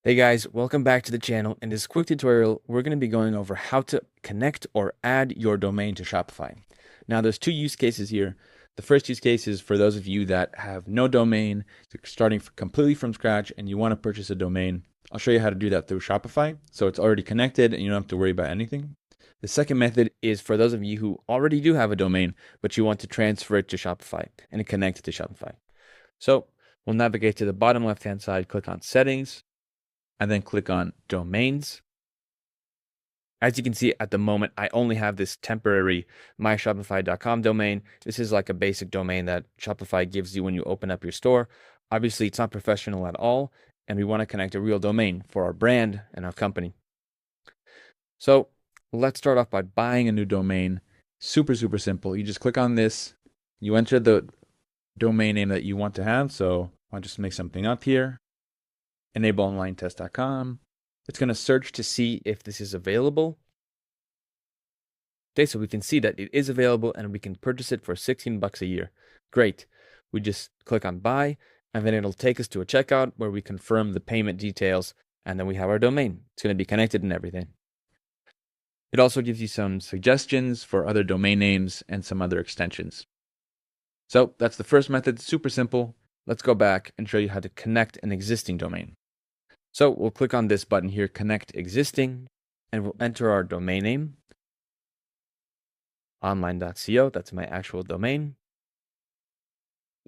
Hey guys, welcome back to the channel. In this quick tutorial, we're going to be going over how to connect or add your domain to Shopify. Now, there's two use cases here. The first use case is for those of you that have no domain, you're starting completely from scratch and you want to purchase a domain. I'll show you how to do that through Shopify. So it's already connected and you don't have to worry about anything. The second method is for those of you who already do have a domain, but you want to transfer it to Shopify and connect it to Shopify. So we'll navigate to the bottom left-hand side, click on Settings, and then click on Domains. As you can see at the moment, I only have this temporary myshopify.com domain. This is like a basic domain that Shopify gives you when you open up your store. Obviously, it's not professional at all, and we want to connect a real domain for our brand and our company. So let's start off by buying a new domain. Super simple. You just click on this. You enter the domain name that you want to have. So I'll just make something up here. enableonlinetest.com. It's going to search to see if this is available. Okay, so we can see that it is available and we can purchase it for $16 a year. Great. We just click on buy and then it'll take us to a checkout where we confirm the payment details and then we have our domain. It's going to be connected and everything. It also gives you some suggestions for other domain names and some other extensions. So that's the first method, super simple. Let's go back and show you how to connect an existing domain. So we'll click on this button here, Connect Existing, and we'll enter our domain name, online.co. That's my actual domain.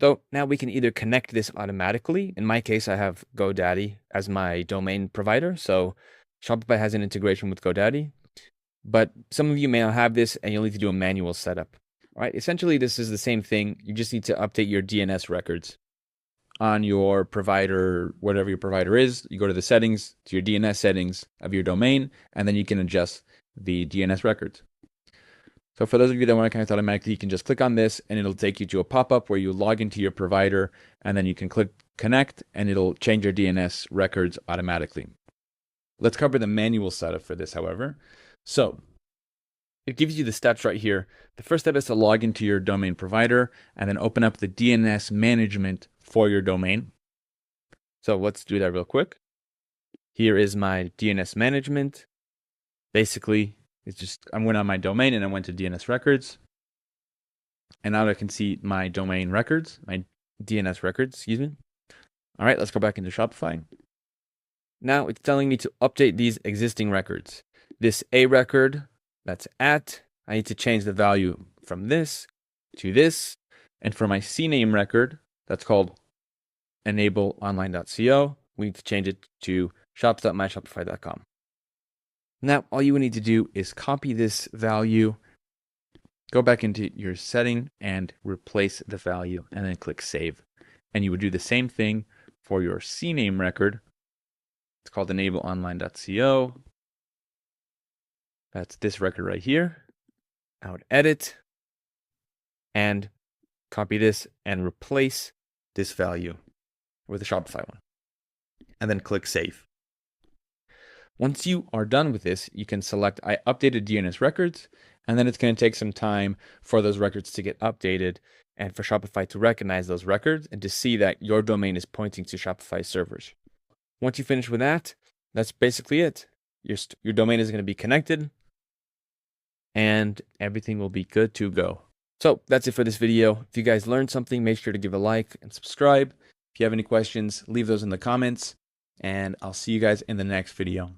So now we can either connect this automatically. In my case, I have GoDaddy as my domain provider. So Shopify has an integration with GoDaddy, but some of you may not have this and you'll need to do a manual setup. All right, essentially, this is the same thing. You just need to update your DNS records on your provider, whatever your provider is. You go to the settings, to your DNS settings of your domain, and then you can adjust the DNS records. So for those of you that want to connect automatically, you can just click on this and it'll take you to a pop-up where you log into your provider and then you can click connect and it'll change your DNS records automatically. Let's cover the manual setup for this, however. So it gives you the steps right here. The first step is to log into your domain provider and then open up the DNS management for your domain. So let's do that real quick. Here is my DNS management. Basically, it's just I went on my domain and I went to DNS records. And now I can see my domain records, my DNS records, excuse me. All right, let's go back into Shopify. Now it's telling me to update these existing records. This A record, that's at, I need to change the value from this to this. And for my CNAME record, that's called enableonline.co, we need to change it to shops.myshopify.com. Now, all you would need to do is copy this value, go back into your setting and replace the value and then click save. And you would do the same thing for your CNAME record. It's called enableonline.co. That's this record right here. I would edit and copy this and replace this value with a Shopify one. And then click save. Once you are done with this, you can select I updated DNS records, and then it's going to take some time for those records to get updated and for Shopify to recognize those records and to see that your domain is pointing to Shopify servers. Once you finish with that, that's basically it. Your domain is going to be connected and everything will be good to go. So that's it for this video. If you guys learned something, make sure to give a like and subscribe. If you have any questions, leave those in the comments, and I'll see you guys in the next video.